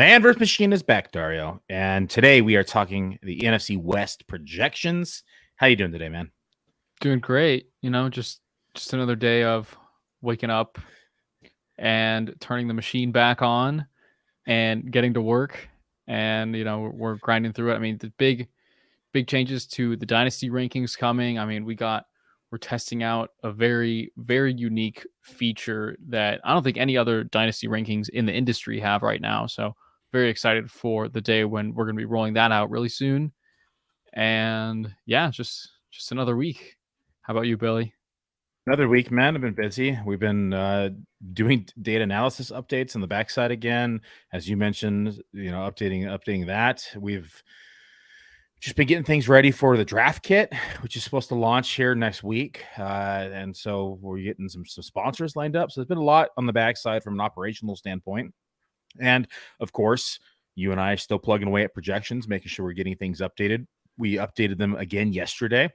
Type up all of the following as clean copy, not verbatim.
Man vs. Machine is back, Dario. And today we are talking the NFC West projections. How you doing today, man? Doing great. Just another day of waking up and turning the machine back on and getting to work. And, we're grinding through it. I mean, the big changes to the Dynasty rankings coming. I mean, we're testing out a very, very unique feature that I don't think any other Dynasty rankings in the industry have right now. So very excited for the day when we're going to be rolling that out really soon. And yeah, just another week. How about you, Billy? Another week, man. I've been busy. We've been doing data analysis updates on the backside again. As you mentioned, updating that. We've just been getting things ready for the draft kit, which is supposed to launch here next week. And so we're getting some sponsors lined up. So there's been a lot on the backside from an operational standpoint. And of course, you and I are still plugging away at projections, making sure we're getting things updated. We updated them again yesterday,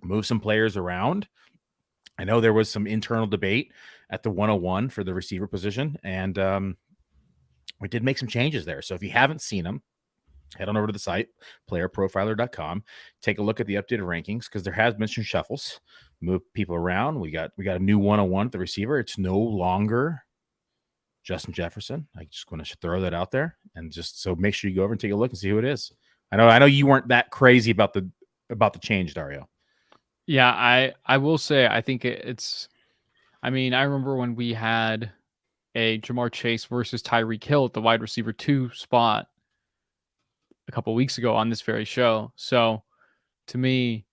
moved some players around. I know there was some internal debate at the 101 for the receiver position, and we did make some changes there. So if you haven't seen them, head on over to the site, playerprofiler.com. Take a look at the updated rankings because there has been some shuffles, move people around. We got a new 101 at the receiver. It's no longer Justin Jefferson. I just want to throw that out there, and just so make sure you go over and take a look and see who it is. I know you weren't that crazy about the change, Dario. Yeah, I will say I think it's. I mean, I remember when we had a Jamar Chase versus Tyreek Hill at the wide receiver 2 spot a couple of weeks ago on this very show. So to me,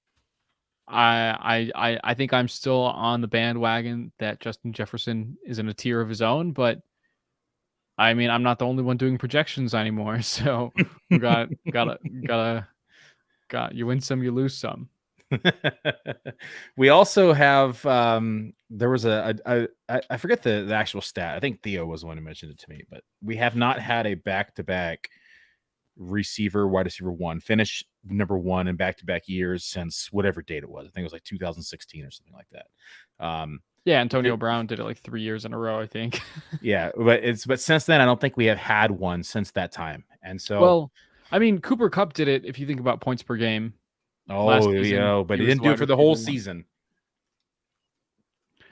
I think I'm still on the bandwagon that Justin Jefferson is in a tier of his own, but I mean, I'm not the only one doing projections anymore. So we got you win some, you lose some. We also have there was I forget the actual stat. I think Theo was the one who mentioned it to me, but we have not had a back-to-back wide receiver 1 finish number 1 in back-to-back years since whatever date it was. I think it was like 2016 or something like that. Yeah, Antonio Brown did it like 3 years in a row, I think. Yeah, but since then I don't think we have had one since that time. And so, well, I mean, Cooper Kupp did it if you think about points per game. Oh, yeah, but he didn't do it for the whole season.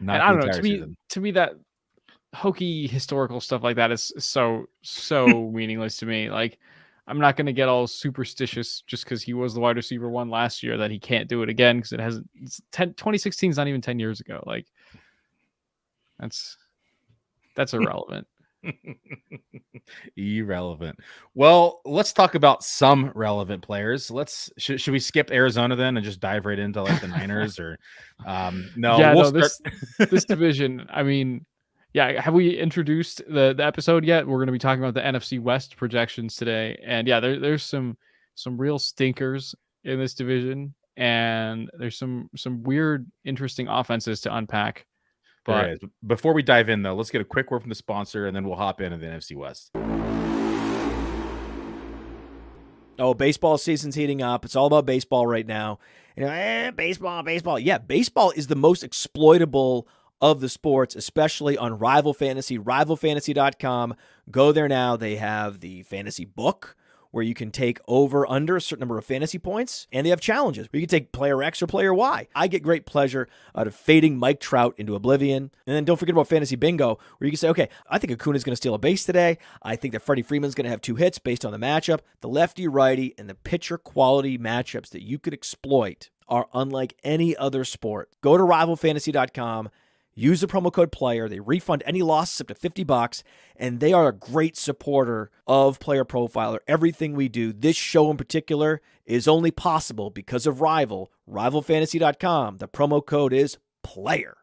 Not and I don't know. To me, that hokey historical stuff like that is so meaningless to me. Like, I'm not going to get all superstitious just because he was the wide receiver 1 last year that he can't do it again because it hasn't. 2016 is not even 10 years ago. Like, that's irrelevant. Irrelevant. Well, let's talk about some relevant players. Should we skip Arizona then and just dive right into like the Niners or no? Yeah, this division. I mean, yeah. Have we introduced the episode yet? We're going to be talking about the NFC West projections today, and yeah, there's some real stinkers in this division, and there's some weird, interesting offenses to unpack. But before we dive in, though, let's get a quick word from the sponsor, and then we'll hop into the NFC West. Oh, baseball season's heating up. It's all about baseball right now. Baseball. Yeah, baseball is the most exploitable of the sports, especially on Rival Fantasy, rivalfantasy.com. Go there now. They have the fantasy book, where you can take over under a certain number of fantasy points, and they have challenges where you can take player X or player Y. I get great pleasure out of fading Mike Trout into oblivion. And then don't forget about Fantasy Bingo, where you can say, okay, I think Acuna's going to steal a base today. I think that Freddie Freeman's going to have 2 hits based on the matchup. The lefty-righty and the pitcher quality matchups that you could exploit are unlike any other sport. Go to rivalfantasy.com. Use the promo code PLAYER. They refund any losses up to $50, and they are a great supporter of Player Profiler. Everything we do, this show in particular, is only possible because of Rival. Rivalfantasy.com. The promo code is PLAYER.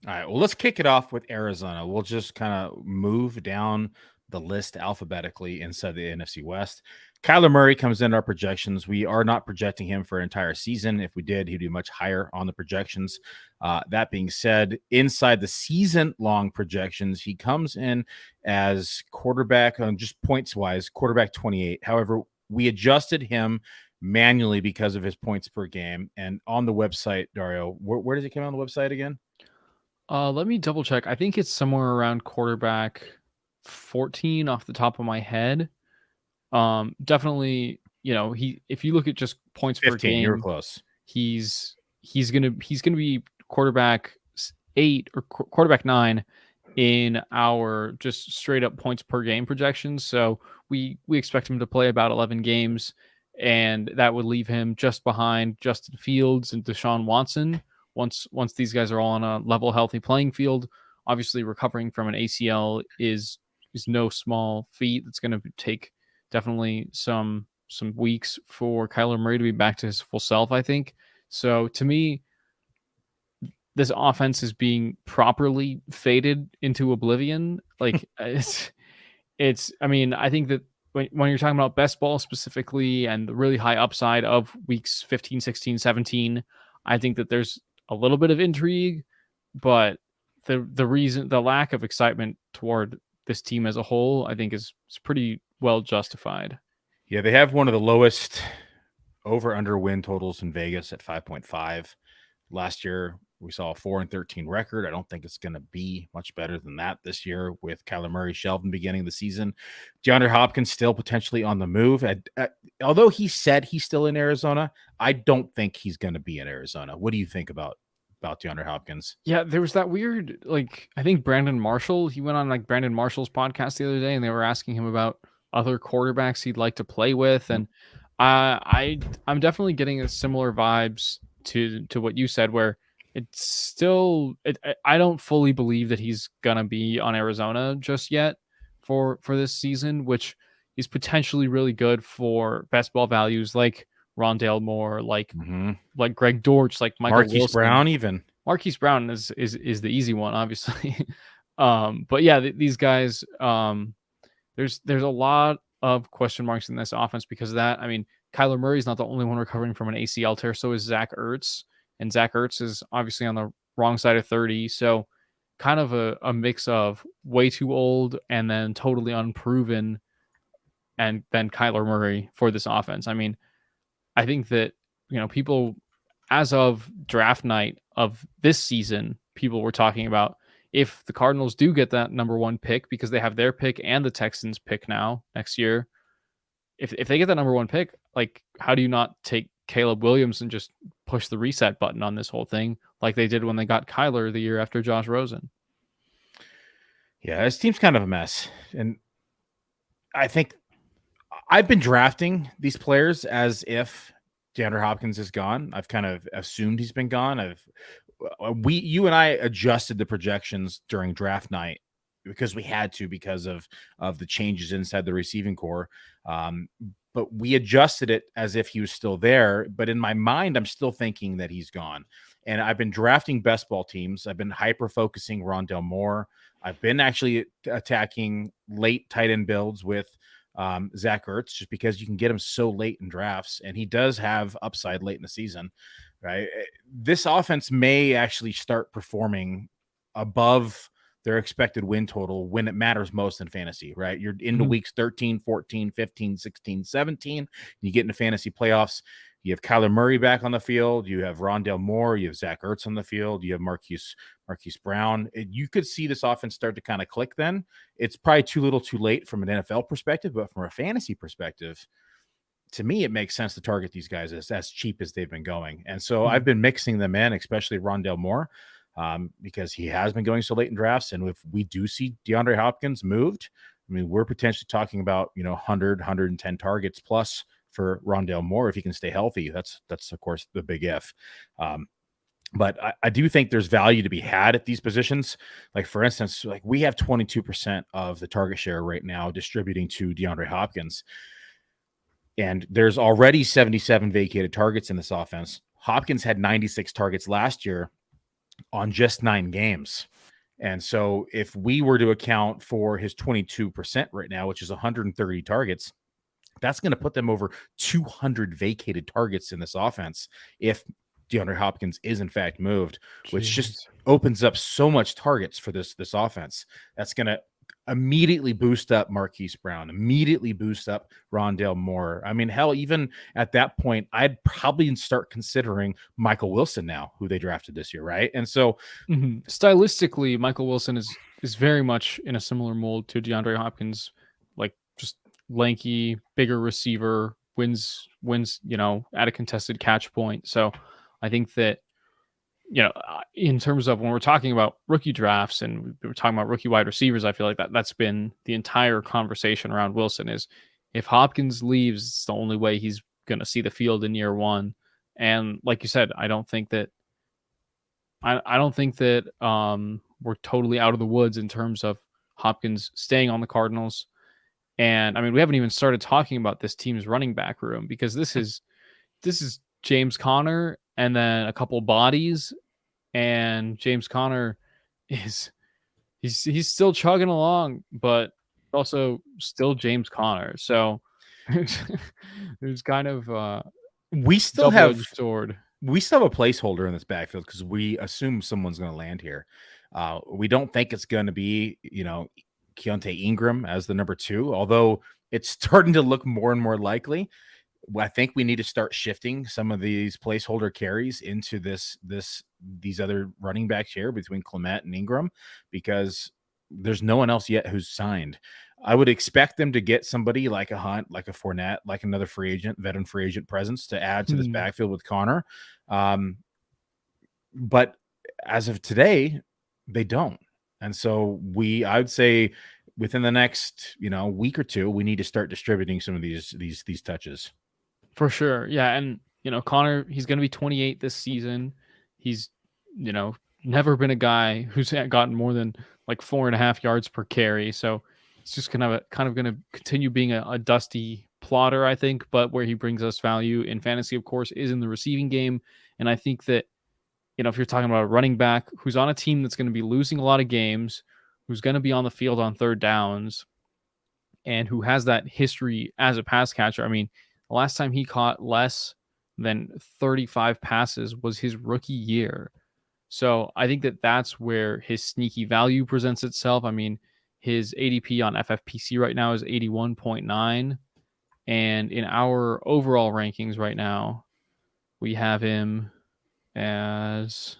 All right, well, let's kick it off with Arizona. We'll just kind of move down the list alphabetically inside the NFC West. Kyler Murray comes in our projections. We are not projecting him for an entire season. If we did, he'd be much higher on the projections. That being said, inside the season-long projections, he comes in as quarterback, just points-wise, quarterback 28. However, we adjusted him manually because of his points per game. And on the website, Dario, where does it come on the website again? Let me double check. I think it's somewhere around quarterback 14 off the top of my head. Definitely, if you look at just points 15, per game, you were close. He's gonna be quarterback 8 or quarterback 9 in our just straight up points per game projections. So we expect him to play about 11 games, and that would leave him just behind Justin Fields and Deshaun Watson. Once these guys are all on a level, healthy playing field. Obviously, recovering from an ACL is no small feat. It's going to take definitely some weeks for Kyler Murray to be back to his full self, I think. So to me, this offense is being properly faded into oblivion. Like it's. I mean, I think that when you're talking about best ball specifically and the really high upside of weeks 15, 16, 17, I think that there's a little bit of intrigue, but the lack of excitement toward this team as a whole, I think is pretty well justified. Yeah, they have one of the lowest over-under win totals in Vegas at 5.5. Last year, we saw a 4-13 record. I don't think it's going to be much better than that this year with Kyler Murray shelved in the beginning of the season. DeAndre Hopkins still potentially on the move. Although he said he's still in Arizona, I don't think he's going to be in Arizona. What do you think about DeAndre Hopkins? Yeah, there was that weird, I think Brandon Marshall, he went on Brandon Marshall's podcast the other day, and they were asking him about other quarterbacks he'd like to play with. And I'm definitely getting similar vibes to what you said, where it's still, I don't fully believe that he's going to be on Arizona just yet for this season, which is potentially really good for best ball values like Rondale Moore, like Greg Dortch, like Michael Marquise Wilson. Brown, even. Marquise Brown is the easy one, obviously. But yeah, these guys, there's a lot of question marks in this offense because of that. I mean, Kyler Murray's not the only one recovering from an ACL tear, so is Zach Ertz. And Zach Ertz is obviously on the wrong side of 30. So kind of a mix of way too old and then totally unproven, and then Kyler Murray for this offense. I mean, I think that, people, as of draft night of this season, people were talking about if the Cardinals do get that number 1 pick, because they have their pick and the Texans pick now next year. If they get that number 1 pick, how do you not take Caleb Williams and just push the reset button on this whole thing like they did when they got Kyler the year after Josh Rosen? Yeah, this team's kind of a mess. And I think I've been drafting these players as if DeAndre Hopkins is gone. I've kind of assumed he's been gone. You and I adjusted the projections during draft night because we had to, because of the changes inside the receiving core. But we adjusted it as if he was still there. But in my mind, I'm still thinking that he's gone. And I've been drafting best ball teams. I've been hyper-focusing Rondale Moore. I've been actually attacking late tight end builds with Zach Ertz, just because you can get him so late in drafts. And he does have upside late in the season, right? This offense may actually start performing above their expected win total when it matters most in fantasy, right? You're into weeks 13, 14, 15, 16, 17. You get into fantasy playoffs. You have Kyler Murray back on the field. You have Rondale Moore. You have Zach Ertz on the field. You have Marquise Brown. You could see this offense start to kind of click then. It's probably too little too late from an NFL perspective, but from a fantasy perspective, to me, it makes sense to target these guys as cheap as they've been going. And so I've been mixing them in, especially Rondale Moore, because he has been going so late in drafts. And if we do see DeAndre Hopkins moved, I mean, we're potentially talking about, 100, 110 targets plus for Rondale Moore if he can stay healthy. That's of course the big if. But I do think there's value to be had at these positions. Like, for instance, we have 22% of the target share right now distributing to DeAndre Hopkins. And there's already 77 vacated targets in this offense. Hopkins had 96 targets last year on just 9 games. And so if we were to account for his 22% right now, which is 130 targets, that's going to put them over 200 vacated targets in this offense if DeAndre Hopkins is in fact moved, which just opens up so much targets for this offense. That's going to immediately boost up Marquise Brown, immediately boost up Rondale Moore. I mean, hell, even at that point, I'd probably start considering Michael Wilson now, who they drafted this year, right? And so stylistically, Michael Wilson is very much in a similar mold to DeAndre Hopkins, like just lanky, bigger receiver, wins, at a contested catch point. So I think that, in terms of when we're talking about rookie drafts and we're talking about rookie wide receivers, I feel like that's been the entire conversation around Wilson is if Hopkins leaves, it's the only way he's going to see the field in year one. And like you said, I don't think that we're totally out of the woods in terms of Hopkins staying on the Cardinals. And I mean, we haven't even started talking about this team's running back room because this is James Conner and then a couple bodies, and James Conner he's still chugging along, but also still James Conner. So there's kind of we still have a placeholder in this backfield because we assume someone's going to land here. We don't think it's going to be, Keontae Ingram as the number 2, although it's starting to look more and more likely. I think we need to start shifting some of these placeholder carries into these other running backs here between Clement and Ingram, because there's no one else yet who's signed. I would expect them to get somebody like a Hunt, like a Fournette, like another veteran free agent presence to add to this backfield with Connor. But as of today, they don't. And so I would say within the next, week or two, we need to start distributing some of these touches. For sure. Yeah. And, Connor, he's going to be 28 this season. He's, never been a guy who's gotten more than like 4.5 yards per carry. So it's just kind of going to continue being a dusty plotter, I think. But where he brings us value in fantasy, of course, is in the receiving game. And I think that, if you're talking about a running back who's on a team that's going to be losing a lot of games, who's going to be on the field on third downs, and who has that history as a pass catcher. I mean, the last time he caught less than 35 passes was his rookie year. So I think that that's where his sneaky value presents itself. I mean, his ADP on FFPC right now is 81.9. And in our overall rankings right now, we have him as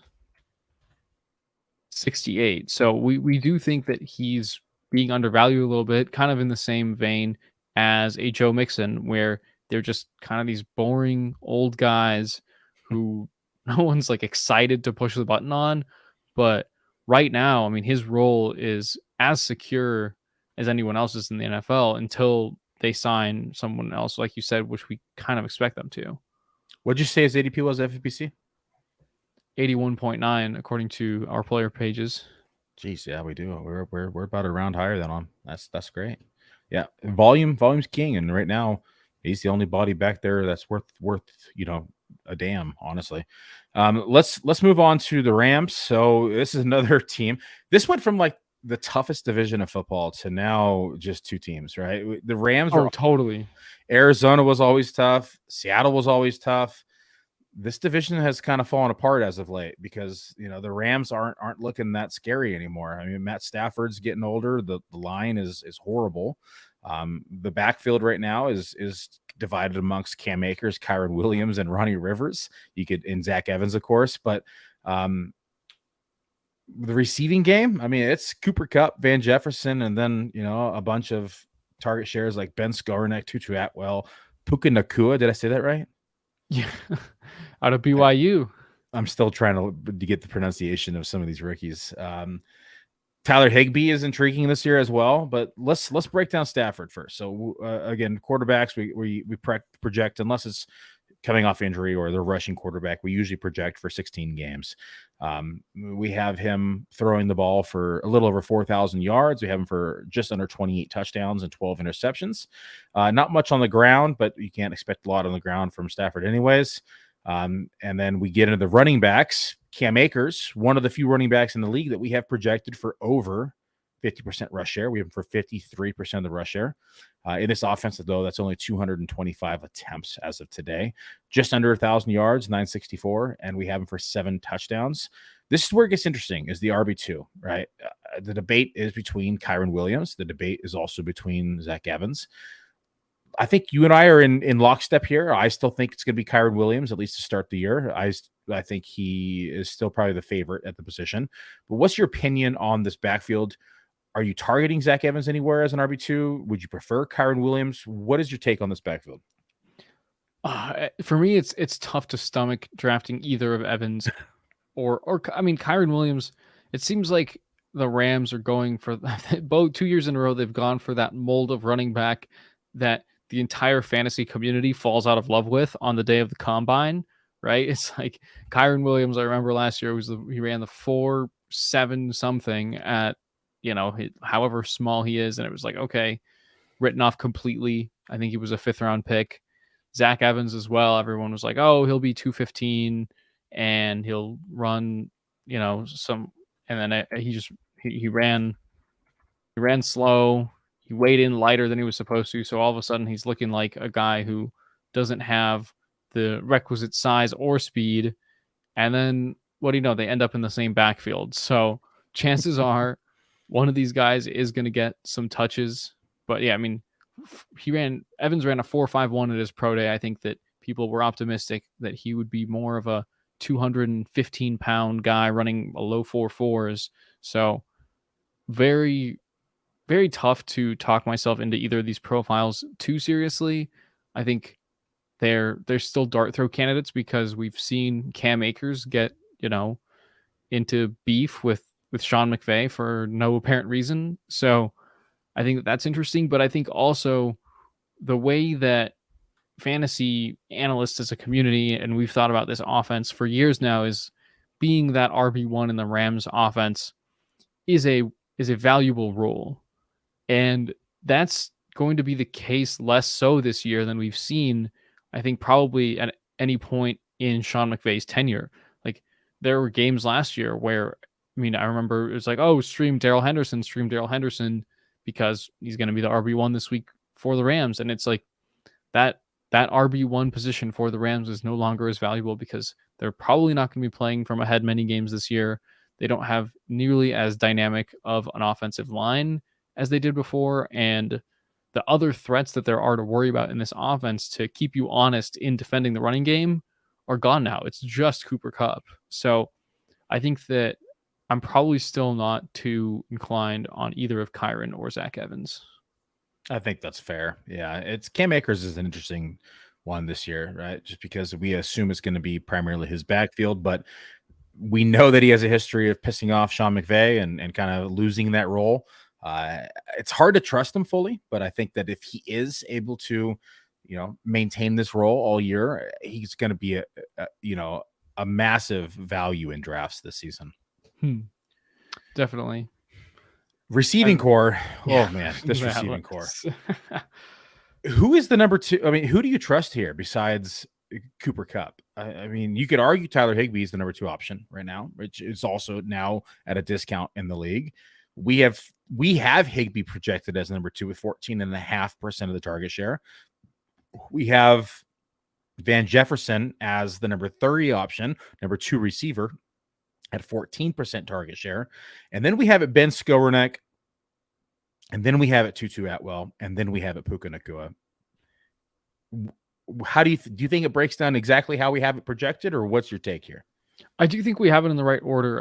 68. So we do think that he's being undervalued a little bit, kind of in the same vein as a Joe Mixon, where they're just kind of these boring old guys who no one's like excited to push the button on. But right now, I mean, his role is as secure as anyone else's in the NFL until they sign someone else, like you said, which we kind of expect them to. What'd you say his ADP was, FFPC? 81.9 according to our player pages. Jeez, yeah, we do. We're about a round higher than on. That's great. Yeah, volume's king, and right now he's the only body back there that's worth a damn, honestly. Let's move on to the Rams. So this is another team. This went from like the toughest division of football to now just 2 teams, right? The Rams were totally. Arizona was always tough. Seattle was always tough. This division has kind of fallen apart as of late because the Rams aren't looking that scary anymore. I mean, Matt Stafford's getting older. The line is horrible. The backfield right now is divided amongst Cam Akers, Kyron Williams, and Ronnie Rivers. And Zach Evans, of course, but the receiving game, I mean, it's Cooper Kupp, Van Jefferson, and then a bunch of target shares like Ben Skowronek, Tutu Atwell, Puka Nacua. Did I say that right? Yeah, out of BYU. I'm still trying to get the pronunciation of some of these rookies. Tyler Higbee is intriguing this year as well, but let's break down Stafford first. So again, quarterbacks we project, unless it's coming off injury or the rushing quarterback, we usually project for 16 games. We have him throwing the ball for a little over 4,000 yards. We have him for just under 28 touchdowns and 12 interceptions. Not much on the ground, but you can't expect a lot on the ground from Stafford anyways. And then we get into the running backs. Cam Akers, one of the few running backs in the league that we have projected for over 50% rush share. We have him for 53% of the rush share. In this offense, though, that's only 225 attempts as of today. Just under 1,000 yards, 964, and we have him for 7 touchdowns. This is where it gets interesting, is the RB2, right? The debate is between Kyren Williams. The debate is also between Zach Evans. I think you and I are in lockstep here. I still think it's going to be Kyren Williams, at least to start the year. I think he is still probably the favorite at the position. But what's your opinion on this backfield? Are you targeting Zach Evans anywhere as an RB2? Would you prefer Kyren Williams? What is your take on this backfield? For me, it's tough to stomach drafting either of Evans or I mean, Kyren Williams. It seems like the Rams are going for both 2 years in a row. They've gone for that mold of running back that the entire fantasy community falls out of love with on the day of the combine, right? It's like Kyren Williams. I remember last year he ran the 4.7 something at, however small he is. And it was like, okay, written off completely. I think he was a 5th round pick. Zach Evans as well. Everyone was like, oh, he'll be 215 and he'll run, and then he ran slow. He weighed in lighter than he was supposed to. So all of a sudden he's looking like a guy who doesn't have the requisite size or speed. And then what do you know? They end up in the same backfield. So chances are one of these guys is going to get some touches. But yeah, I mean, Evans ran a 4.51 at his pro day. I think that people were optimistic that he would be more of a 215-pound guy running a low 4.4s. So very, very tough to talk myself into either of these profiles too seriously. I think they're still dart throw candidates because we've seen Cam Akers get, into beef with Sean McVay for no apparent reason. So I think that's interesting, but I think also the way that fantasy analysts as a community, and we've thought about this offense for years now, is being that RB1 in the Rams offense is a valuable role. And that's going to be the case less so this year than we've seen, I think, probably at any point in Sean McVay's tenure. Like, there were games last year where, I remember it was like, oh, stream Darrell Henderson because he's going to be the RB1 this week for the Rams. And it's like that RB1 position for the Rams is no longer as valuable because they're probably not going to be playing from ahead many games this year. They don't have nearly as dynamic of an offensive line as they did before. And the other threats that there are to worry about in this offense to keep you honest in defending the running game are gone now. It's just Cooper Kupp. So I think that I'm probably still not too inclined on either of Kyren or Zach Evans. I think that's fair. Yeah, it's Cam Akers is an interesting one this year, right? Just because we assume it's going to be primarily his backfield, but we know that he has a history of pissing off Sean McVay and kind of losing that role. It's hard to trust him fully, but I think that if he is able to, maintain this role all year, he's going to be a massive value in drafts this season. Definitely. Receiving core. Yeah, oh man, this receiving core. Who is the number 2? Who do you trust here besides Cooper Kupp? You could argue Tyler Higbee is the number 2 option right now, which is also now at a discount in the league. We have Higbee projected as number 2 with 14.5% of the target share. We have Van Jefferson as the number 30 option, number 2 receiver at 14% target share. And then we have it Ben Skowronek. And then we have it Tutu Atwell. And then we have it Puka Nacua. How do you think it breaks down exactly how we have it projected, or what's your take here? I do think we have it in the right order.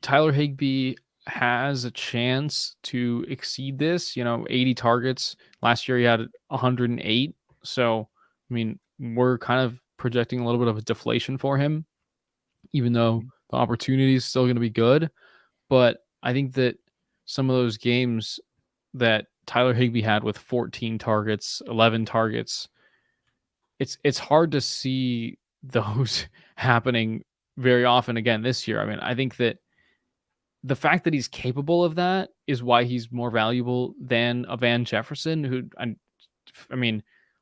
Tyler Higbee has a chance to exceed this, 80 targets. Last year he had 108. So, we're kind of projecting a little bit of a deflation for him, even though the opportunity is still going to be good. But I think that some of those games that Tyler Higbee had with 14 targets, 11 targets, it's hard to see those happening very often again this year. I think that the fact that he's capable of that is why he's more valuable than a Van Jefferson, who,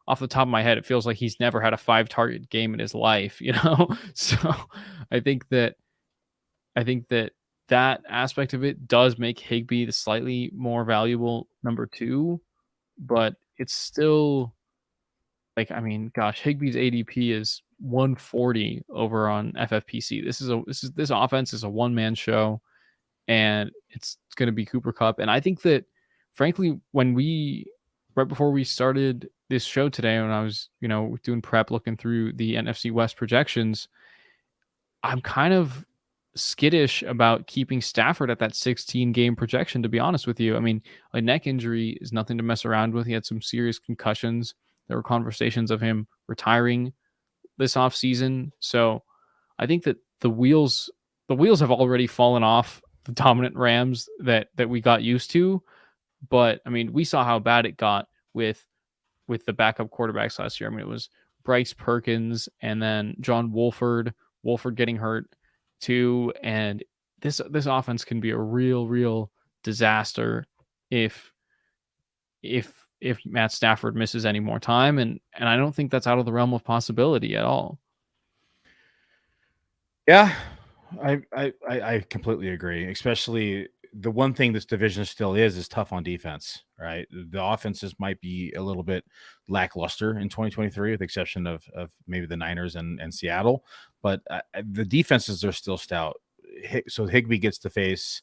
off the top of my head, it feels like he's never had a 5-target game in his life, So I think that I think that aspect of it does make Higbee the slightly more valuable number 2, but it's still like, I mean, gosh, Higbee's ADP is 140 over on FFPC. This offense is a one-man show, and it's going to be Cooper Kupp. And I think that, frankly, right before we started this show today, when I was, doing prep, looking through the NFC West projections, I'm kind of skittish about keeping Stafford at that 16 game projection, to be honest with you. I mean, a neck injury is nothing to mess around with. He had some serious concussions. There were conversations of him retiring this offseason. So I think that the wheels have already fallen off the dominant Rams that we got used to. But I mean, we saw how bad it got with the backup quarterbacks last year. I mean, it was Bryce Perkins and then John Wolford getting hurt too. And this offense can be a real disaster if Matt Stafford misses any more time. And I don't think that's out of the realm of possibility at all. Yeah, I completely agree. Especially the one thing this division still is tough on defense, right? The offenses might be a little bit lackluster in 2023, with the exception of maybe the Niners and Seattle, but the defenses are still stout. So Higbee gets to face,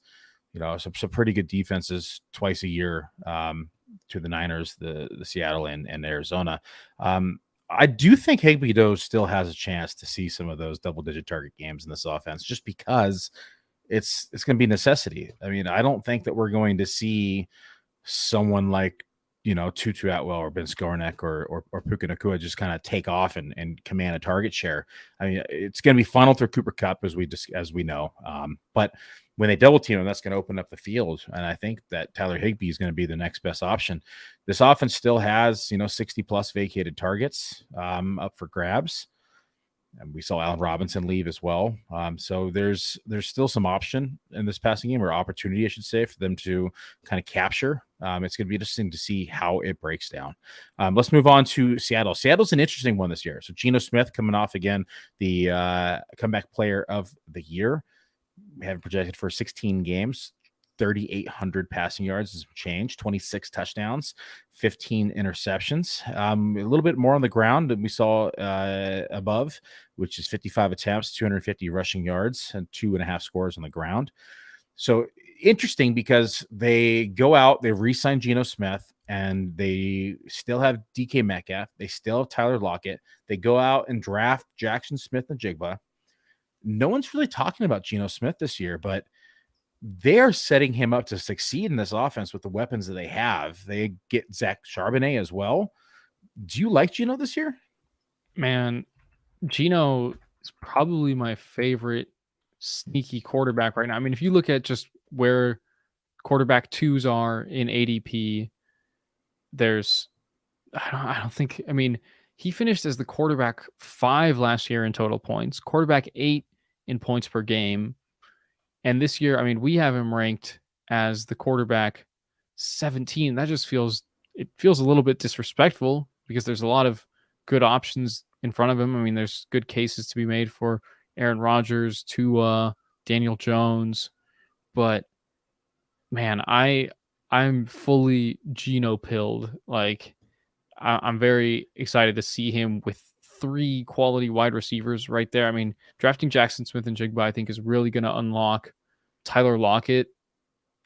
some pretty good defenses twice a year, to the Niners, the Seattle and Arizona. I do think Higbee, though, still has a chance to see some of those double-digit target games in this offense, just because it's going to be necessity. I mean, I don't think that we're going to see someone like, Tutu Atwell or Ben Skornek or Puka Nacua just kind of take off and command a target share. I mean, it's going to be funneled through Cooper Kupp, as we know. But when they double team him, that's going to open up the field. And I think that Tyler Higbee is going to be the next best option. This offense still has, 60 plus vacated targets up for grabs. And we saw Allen Robinson leave as well. So there's still some option in this passing game, or opportunity, I should say, for them to kind of capture. It's going to be interesting to see how it breaks down. Let's move on to Seattle. Seattle's an interesting one this year. So Geno Smith coming off again, the comeback player of the year. We have it projected for 16 games, 3,800 passing yards is change, 26 touchdowns, 15 interceptions. A little bit more on the ground than we saw above, which is 55 attempts, 250 rushing yards, and 2.5 scores on the ground. So interesting, because they go out, they re-sign Geno Smith, and they still have DK Metcalf. They still have Tyler Lockett. They go out and draft Jackson Smith and Jigba. No one's really talking about Geno Smith this year, but they are setting him up to succeed in this offense with the weapons that they have. They get Zach Charbonnet as well. Do you like Geno this year? Man, Geno is probably my favorite sneaky quarterback right now. I mean, if you look at just where quarterback 2s are in ADP, I don't think, I mean, he finished as the quarterback 5 last year in total points, quarterback 8 in points per game. And this year, I mean, we have him ranked as the quarterback 17. That just feels a little bit disrespectful, because there's a lot of good options in front of him. I mean, there's good cases to be made for Aaron Rodgers, Tua, Daniel Jones, but man, I'm fully Geno pilled. Like, I'm very excited to see him with 3 quality wide receivers right there. I mean, drafting Jackson Smith and Jigba, I think, is really going to unlock Tyler Lockett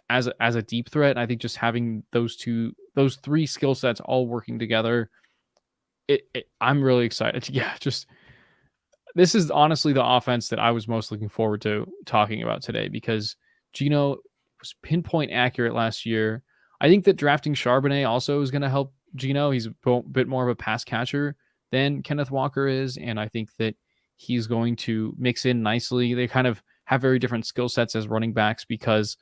as a deep threat. And I think just having those 3 skill sets all working together, I'm really excited. Yeah, just this is honestly the offense that I was most looking forward to talking about today, because Geno was pinpoint accurate last year. I think that drafting Charbonnet also is going to help Geno. He's a bit more of a pass catcher than Kenneth Walker is, and I think that he's going to mix in nicely. They kind of have very different skill sets as running backs, because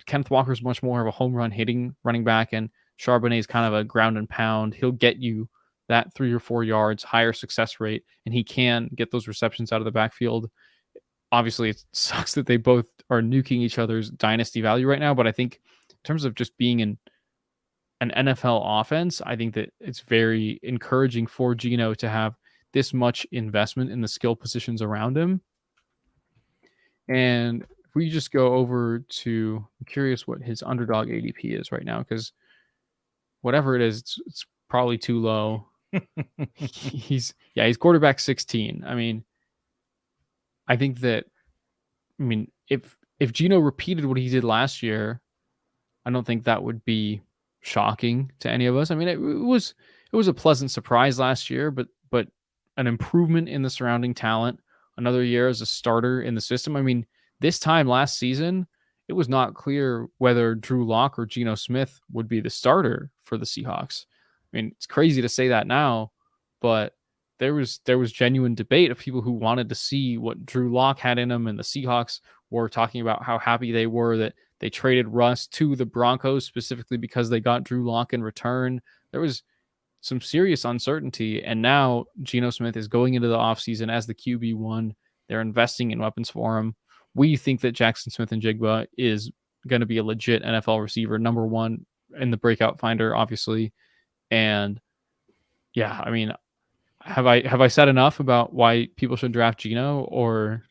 Kenneth Walker is much more of a home run hitting running back, and Charbonnet is kind of a ground and pound. He'll get you that 3 or 4 yards, higher success rate, and he can get those receptions out of the backfield. Obviously, it sucks that they both are nuking each other's dynasty value right now, but I think in terms of just being an NFL offense, I think that it's very encouraging for Geno to have this much investment in the skill positions around him. And if we just go over to, I'm curious what his underdog ADP is right now, because whatever it is, it's probably too low. He's quarterback 16. I mean, if Geno repeated what he did last year, I don't think that would be shocking to any of us. I mean, it was a pleasant surprise last year, but an improvement in the surrounding talent, another year as a starter in the system. I mean, this time last season, it was not clear whether Drew Lock or Geno Smith would be the starter for the Seahawks. I mean, it's crazy to say that now, but there was genuine debate of people who wanted to see what Drew Lock had in him, and the Seahawks were talking about how happy they were that they traded Russ to the Broncos specifically because they got Drew Lock in return. There was some serious uncertainty, and now Geno Smith is going into the offseason as the QB1. They're investing in weapons for him. We think that Jackson Smith-Njigba is going to be a legit NFL receiver, number one in the breakout finder, obviously. And yeah, I mean, have I said enough about why people should draft Geno? Or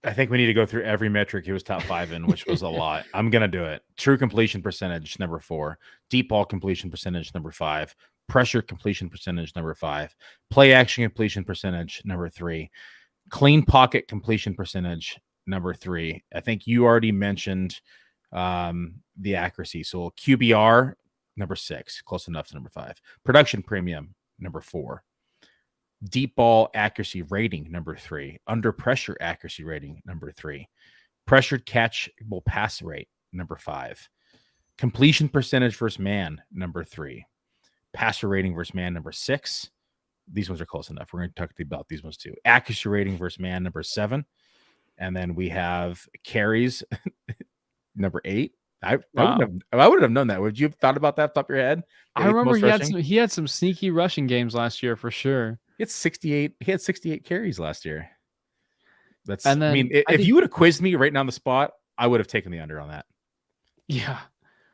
I think we need to go through every metric he was top 5 in, which was a lot. I'm going to do it. True completion percentage, number 4. Deep ball completion percentage, number 5. Pressure completion percentage, number 5. Play action completion percentage, number 3. Clean pocket completion percentage, number 3. I think you already mentioned the accuracy. So QBR, number 6. Close enough to number 5. Production premium, number 4. Deep ball accuracy rating, number 3. Under pressure accuracy rating, number 3. Pressured catchable pass rate, number 5. Completion percentage versus man, number 3. Passer rating versus man, number 6. These ones are close enough. We're going to talk about these ones too. Accuracy rating versus man, number 7. And then we have carries, number 8. I wouldn't have known that. Would you have thought about that off the top of your head? I remember he had some sneaky rushing games last year for sure. He had 68 carries last year. And then, I mean, if you would have quizzed me right now on the spot, I would have taken the under on that. Yeah.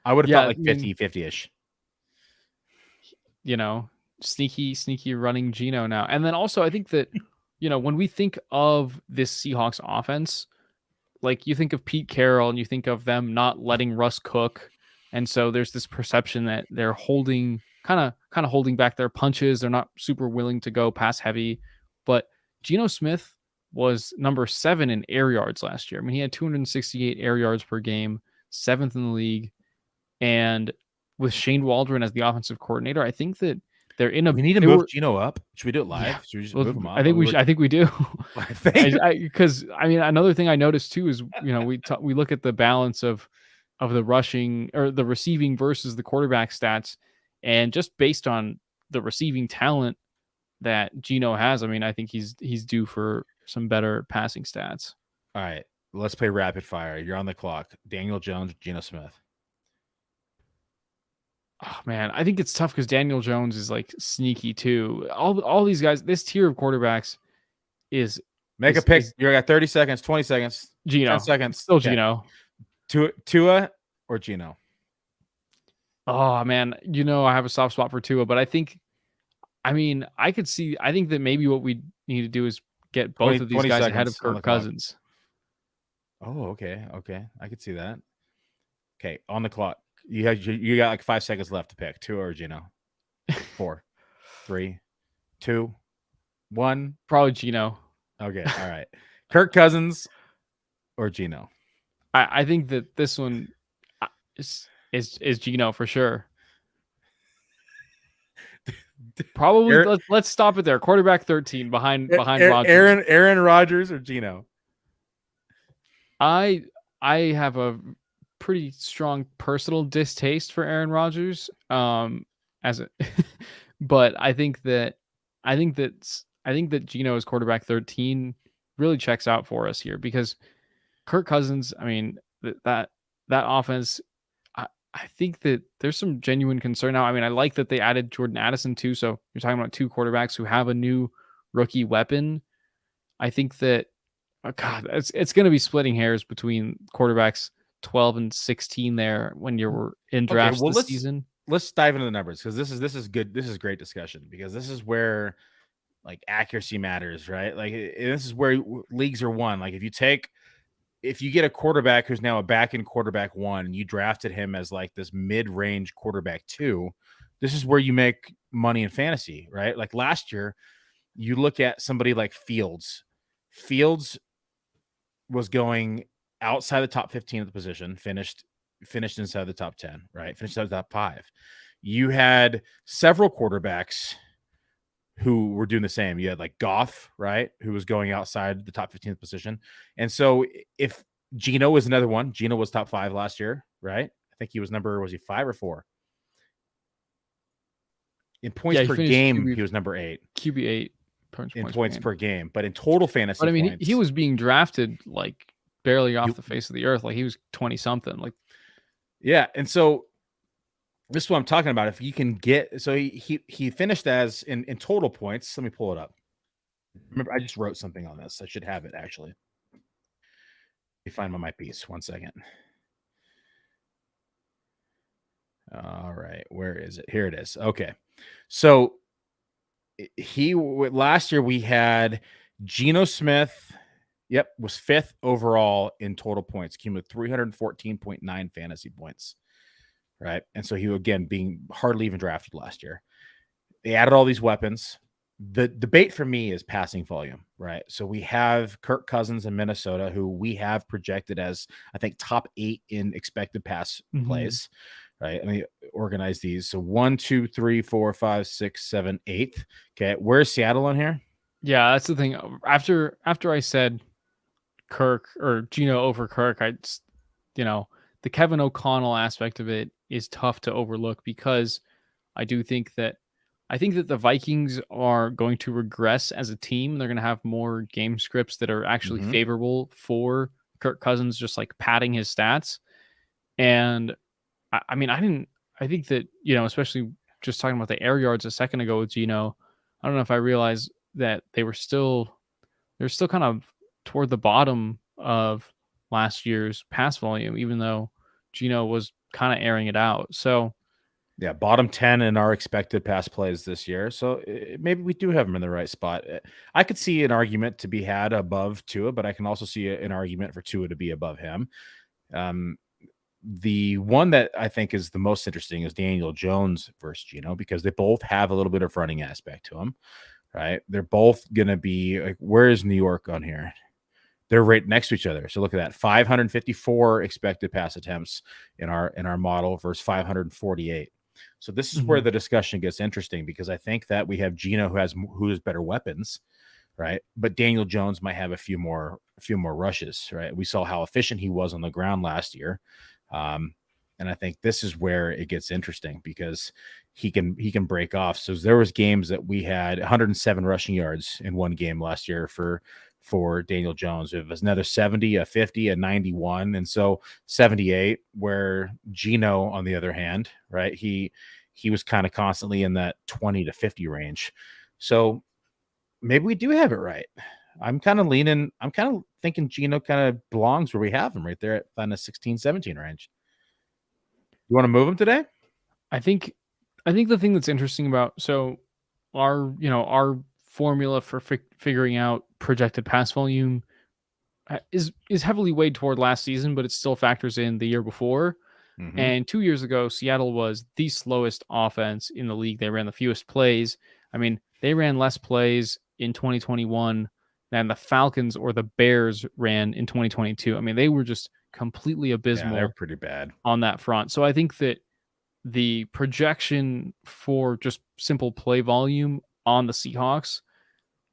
I would have thought like 50-ish. You know, sneaky running Geno now. And then also I think that, you know, when we think of this Seahawks offense, like you think of Pete Carroll and you think of them not letting Russ cook. And so there's this perception that they're holding kind of holding back their punches. They're not super willing to go pass heavy. But Geno Smith was number 7 in air yards last year. I mean, he had 268 air yards per game, 7th in the league. And with Shane Waldron as the offensive coordinator, I think that they're in a. We need to move Geno up. Should we do it live? Yeah. Should we just move him up? I think we do. Because I mean, another thing I noticed too is, you know, we look at the balance of the rushing or the receiving versus the quarterback stats, and just based on the receiving talent that Geno has, I mean, I think he's due for some better passing stats. All right, let's play rapid fire. You're on the clock. Daniel Jones, Geno Smith. Oh man, I think it's tough because Daniel Jones is like sneaky too. All these guys, this tier of quarterbacks is make a pick. You got 30 seconds, 20 seconds, Geno. 10 seconds. Still okay. Geno. Tua or Geno? Oh man, you know I have a soft spot for Tua, but I think that maybe what we need to do is get both of these guys ahead of Kirk Cousins. Oh, okay. I could see that. Okay, on the clock. You got like 5 seconds left to pick. Tua or Geno? 4, 3, 2, 1. Probably Geno. Okay, all right. Kirk Cousins or Geno? I think that this one is Geno for sure. Probably let's stop it there. Quarterback 13 behind Rodgers. Aaron Rodgers or Geno? I have a pretty strong personal distaste for Aaron Rodgers. But I think that Geno as quarterback 13 really checks out for us here, because Kirk Cousins, I mean, that offense, I think that there's some genuine concern now. I mean, I like that they added Jordan Addison too. So you're talking about 2 quarterbacks who have a new rookie weapon. I think that, it's going to be splitting hairs between quarterbacks 12 and 16 there when you're in drafts this season. Let's dive into the numbers, because this is good. This is great discussion, because this is where like accuracy matters, right? Like this is where leagues are won. Like if you get a quarterback who's now a back-end quarterback 1 and you drafted him as like this mid-range quarterback 2, this is where you make money in fantasy, right? Like last year, you look at somebody like Fields. Fields was going outside the top 15 of the position, finished inside the top 10, right? Finished inside the top 5. You had several quarterbacks who were doing the same. You had like Goff, right, who was going outside the top 15th position. And so if Geno was another one, Geno was top 5 last year, right? I think he was 5 or 4? In points per game, he was number 8. QB8 in points per game. But in total fantasy but I mean, points, he was being drafted like barely off the face of the earth. Like he was 20 something. Like, yeah. And so this is what I'm talking about. If you can get, so he finished as in total points. Let me pull it up. Remember, I just wrote something on this. I should have it actually. Let me find my piece. 1 second. All right, where is it? Here it is. Okay, so last year we had Geno Smith. Yep, was 5th overall in total points, cumulative 314.9 fantasy points. Right. And so he, again, being hardly even drafted last year. They added all these weapons. The debate for me is passing volume, right? So we have Kirk Cousins in Minnesota, who we have projected as, I think, top 8 in expected pass plays, right? Let me organize these. So 1, 2, 3, 4, 5, 6, 7, 8. Okay. Where's Seattle on here? Yeah, that's the thing. After I said Kirk or Geno over Kirk, the Kevin O'Connell aspect of it is tough to overlook because I think that the Vikings are going to regress as a team. They're going to have more game scripts that are actually favorable for Kirk Cousins, just like padding his stats. And I think that, especially just talking about the air yards a second ago with Geno, I don't know if I realized that they're still kind of toward the bottom of last year's pass volume, even though Geno was kind of airing it out. So yeah, bottom 10 in our expected pass plays this year. So maybe we do have him in the right spot. I could see an argument to be had above Tua, but I can also see an argument for Tua to be above him. The one that I think is the most interesting is Daniel Jones versus Geno, because they both have a little bit of running aspect to them, right? They're both going to be like, where is New York on here? They're right next to each other. So look at that. 554 expected pass attempts in our model versus 548. So this is where the discussion gets interesting, because I think that we have Geno who has better weapons, right? But Daniel Jones might have a few more rushes, right? We saw how efficient he was on the ground last year. And I think this is where it gets interesting, because he can break off. So there was games that we had 107 rushing yards in one game last year for Daniel Jones. It was another 70, a 50, a 91, and so 78, where Geno, on the other hand, right, he was kind of constantly in that 20 to 50 range. So maybe we do have it right. I'm kind of thinking Geno kind of belongs where we have him, right there at the 16, 17 range. You want to move him today? I think the thing that's interesting about, so our formula for figuring out projected pass volume is heavily weighed toward last season, but it still factors in the year before. And 2 years ago, Seattle was the slowest offense in the league. They ran the fewest plays. I mean, they ran less plays in 2021 than the Falcons or the Bears ran in 2022. I mean, they were just completely abysmal. Yeah, they're pretty bad on that front. So I think that the projection for just simple play volume on the Seahawks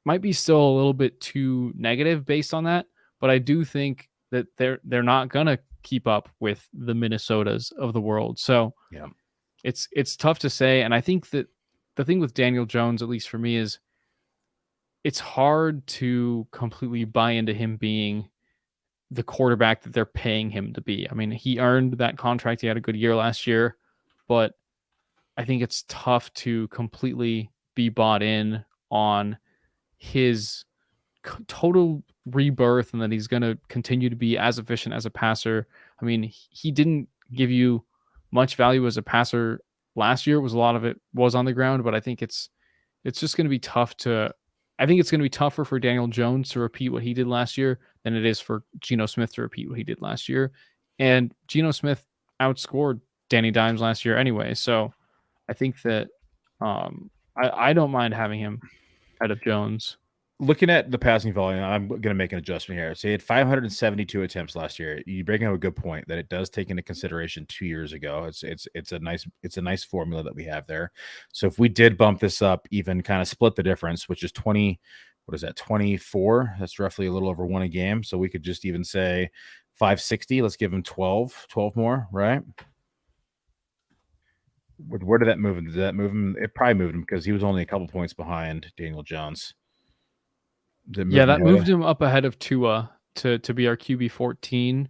might be still a little bit too negative based on that, but I do think that they're not gonna keep up with the Minnesotas of the world. So yeah, it's tough to say. And I think that the thing with Daniel Jones, at least for me, is it's hard to completely buy into him being the quarterback that they're paying him to be. I mean, he earned that contract. He had a good year last year, but I think it's tough to completely be bought in on his total rebirth and that he's going to continue to be as efficient as a passer. I mean, he didn't give you much value as a passer last year. A lot of it was on the ground, but I think it's just going to be tough to I think it's going to be tougher for Daniel Jones to repeat what he did last year than it is for Geno Smith to repeat what he did last year. And Geno Smith outscored Danny Dimes last year anyway. So I think that I don't mind having him ahead of Jones. Looking at the passing volume, I'm going to make an adjustment here. So he had 572 attempts last year. You bring up a good point that it does take into consideration 2 years ago. It's a nice formula that we have there. So if we did bump this up, even kind of split the difference, which is 20, what is that, 24? That's roughly a little over 1 a game. So we could just even say 560. Let's give him 12 more, right? Where did that move him? Did that move him? It probably moved him because he was only a couple points behind Daniel Jones. That moved him up ahead of Tua to be our QB 14,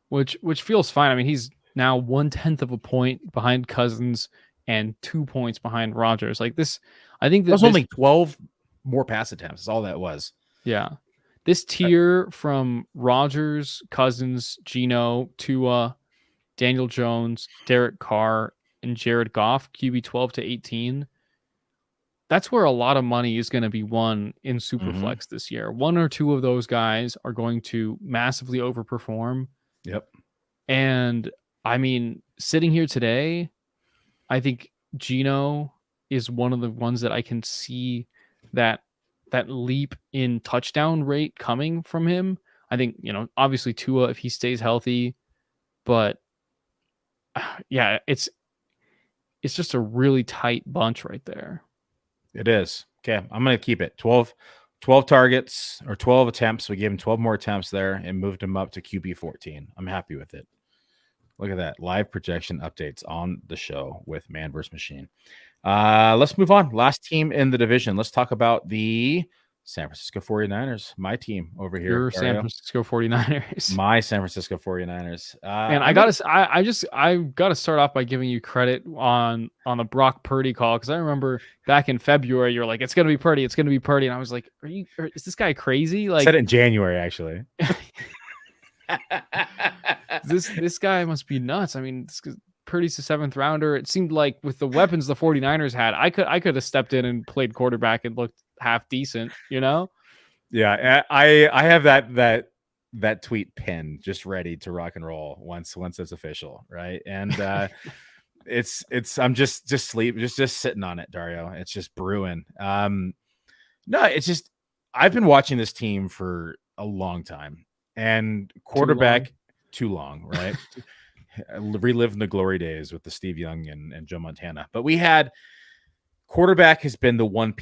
which feels fine. I mean, he's now 1/10 of a point behind Cousins and 2 points behind Rodgers. Like this, I think that was only 12 more pass attempts. That's all that was. Yeah, this tier from Rodgers, Cousins, Geno, Tua, Daniel Jones, Derek Carr, and Jared Goff, QB 12 to 18. That's where a lot of money is going to be won in Superflex this year. 1 or 2 of those guys are going to massively overperform. Yep. And I mean, sitting here today, I think Geno is one of the ones that I can see that leap in touchdown rate coming from him. I think, obviously Tua, if he stays healthy, but yeah, it's just a really tight bunch right there. It is. Okay, I'm going to keep it. 12 targets or 12 attempts. We gave him 12 more attempts there and moved him up to QB 14. I'm happy with it. Look at that. Live projection updates on the show with Man vs. Machine. Let's move on. Last team in the division. Let's talk about the San Francisco 49ers, my team over here. Your San Francisco 49ers. My San Francisco 49ers. And I gotta start off by giving you credit on the Brock Purdy call, because I remember back in February you were like, it's gonna be Purdy, and I was like, is this guy crazy? Like, I said it in January actually. this guy must be nuts. I mean, Purdy's the 7th rounder. It seemed like with the weapons the 49ers had, I could have stepped in and played quarterback and looked half decent, Yeah, I have that tweet pinned, just ready to rock and roll once it's official, right? And I'm just sitting on it, Dario. It's just brewing. No, it's just I've been watching this team for a long time, and quarterback too long, right? Reliving the glory days with the Steve Young and Joe Montana, but we had. Quarterback has been the one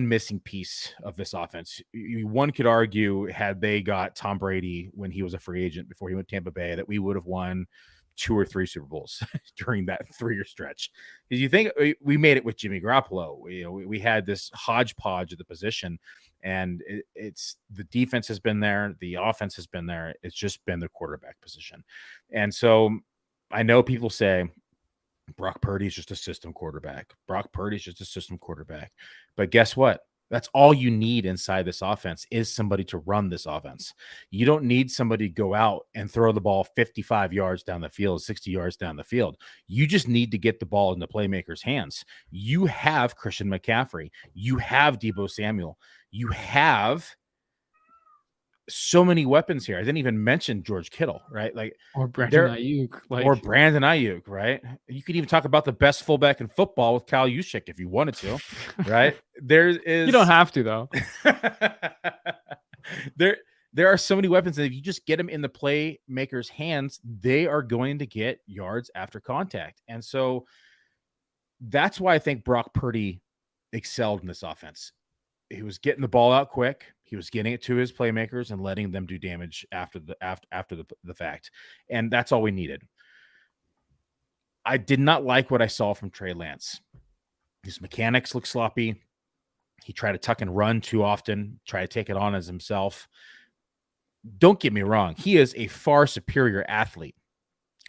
missing piece of this offense. One could argue, had they got Tom Brady when he was a free agent before he went to Tampa Bay, that we would have won 2 or 3 Super Bowls during that 3-year stretch. Because you think we made it with Jimmy Garoppolo. We had this hodgepodge of the position, and it's the defense has been there, the offense has been there. It's just been the quarterback position. And so I know people say, Brock Purdy is just a system quarterback. But guess what? That's all you need inside this offense is somebody to run this offense. You don't need somebody to go out and throw the ball 55 yards down the field, 60 yards down the field. You just need to get the ball in the playmakers' hands. You have Christian McCaffrey. You have Deebo Samuel. You have so many weapons here. I didn't even mention George Kittle, right? Or Brandon Ayuk, right? You could even talk about the best fullback in football with Kyle Juszczyk if you wanted to, right? You don't have to though. There are so many weapons that if you just get them in the playmakers' hands, they are going to get yards after contact. And so that's why I think Brock Purdy excelled in this offense. He was getting the ball out quick. He was getting it to his playmakers and letting them do damage after the fact. And that's all we needed. I did not like what I saw from Trey Lance. His mechanics look sloppy. He tried to tuck and run too often, try to take it on as himself. Don't get me wrong. He is a far superior athlete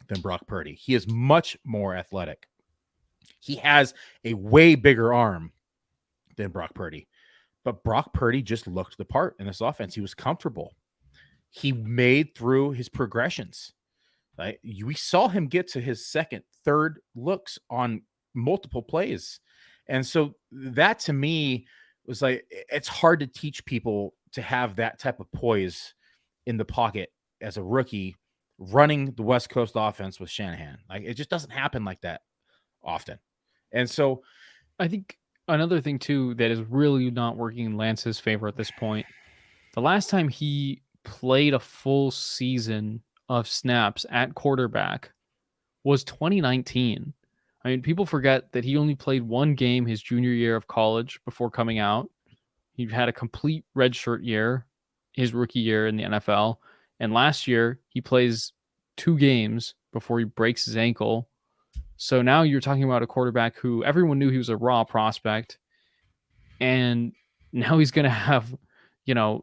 than Brock Purdy. He is much more athletic. He has a way bigger arm than Brock Purdy. But Brock Purdy just looked the part in this offense. He was comfortable. He made through his progressions. Right? We saw him get to his second, third looks on multiple plays. And so that to me was like, it's hard to teach people to have that type of poise in the pocket as a rookie running the West Coast offense with Shanahan. Like, it just doesn't happen like that often. And so I think another thing too that is really not working in Lance's favor at this point, the last time he played a full season of snaps at quarterback was 2019. I mean, people forget that he only played one game his junior year of college before coming out. He had a complete redshirt year, his rookie year in the NFL. And last year, he plays 2 games before he breaks his ankle. So now you're talking about a quarterback who everyone knew he was a raw prospect. And now he's going to have,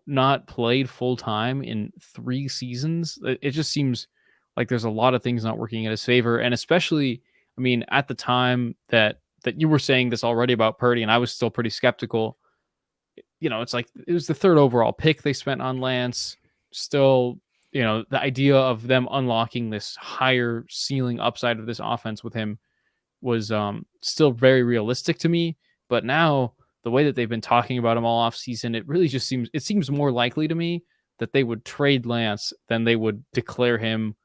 not played full time in 3 seasons. It just seems like there's a lot of things not working in his favor. And especially, I mean, at the time that you were saying this already about Purdy, and I was still pretty skeptical. It's like it was the 3rd overall pick they spent on Lance. Still, the idea of them unlocking this higher ceiling upside of this offense with him was still very realistic to me. But now the way that they've been talking about him all off season, it really just seems more likely to me that they would trade Lance than they would declare him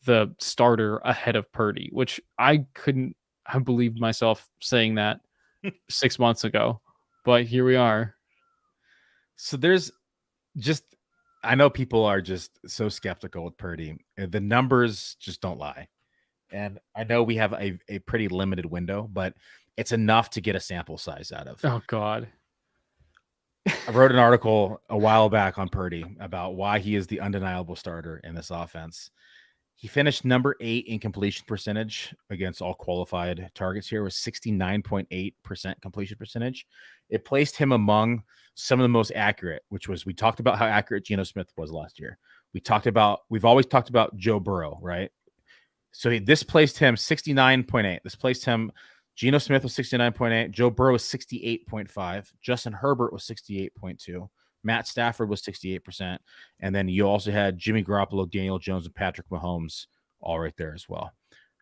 the starter ahead of Purdy, which I couldn't have believed myself saying that 6 months ago, but here we are. So there's just, I know people are just so skeptical with Purdy. The numbers just don't lie. And I know we have a pretty limited window, but it's enough to get a sample size out of. Oh, God. I wrote an article a while back on Purdy about why he is the undeniable starter in this offense. He finished number 8 in completion percentage against all qualified targets here, with 69.8% completion percentage. It placed him among some of the most accurate, which was, we talked about how accurate Geno Smith was last year. We've always talked about Joe Burrow, right? So this placed him 69.8. This placed him, Geno Smith was 69.8. Joe Burrow was 68.5. Justin Herbert was 68.2. Matt Stafford was 68%. And then you also had Jimmy Garoppolo, Daniel Jones, and Patrick Mahomes all right there as well.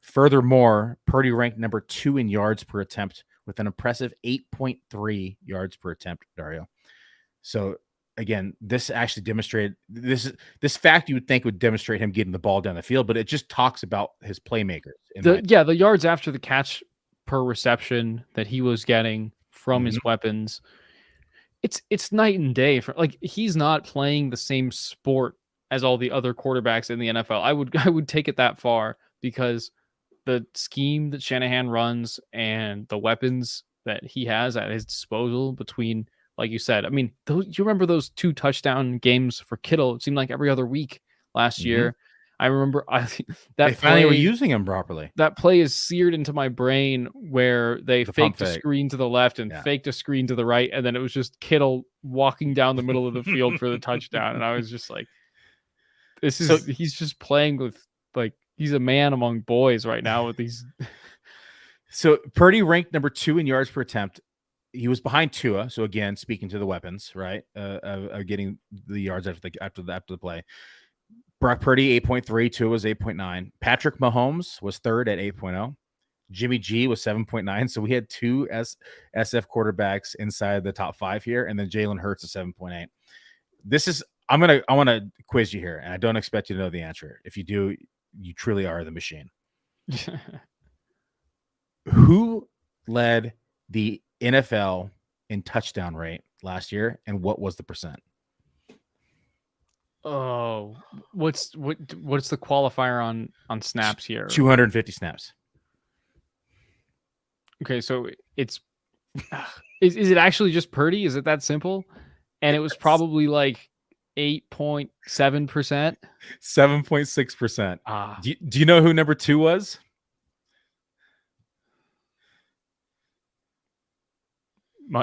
Furthermore, Purdy ranked number 2 in yards per attempt with an impressive 8.3 yards per attempt, Dario. So again, this actually demonstrated this fact you would think would demonstrate him getting the ball down the field, but it just talks about his playmakers. The yards after the catch per reception that he was getting from his weapons, it's night and day. Like, he's not playing the same sport as all the other quarterbacks in the NFL. I would take it that far, because the scheme that Shanahan runs and the weapons that he has at his disposal between, like you said, I mean, you remember those 2 touchdown games for Kittle? It seemed like every other week last year. I remember they finally were using him properly. That play is seared into my brain, where they faked a screen to the left and faked a screen to the right, and then it was just Kittle walking down the middle of the field for the touchdown. And I was just like, he's just playing with, like, he's a man among boys right now with these. So Purdy ranked number 2 in yards per attempt. He was behind Tua. So again, speaking to the weapons, right? Getting the yards after the play. Brock Purdy, 8.3. Tua was 8.9. Patrick Mahomes was 3rd at 8.0. Jimmy G was 7.9. So we had 2 SF quarterbacks inside the top 5 here. And then Jalen Hurts is 7.8. I want to quiz you here, and I don't expect you to know the answer. If you do, you truly are the machine. Who led the NFL in touchdown rate last year, and what was the percent? Oh, what's the qualifier on snaps here? 250 snaps. Okay, so it's is it actually just Purdy? Is it that simple? And it was probably like 8.7%. 7.6%. Do you know who number 2 was?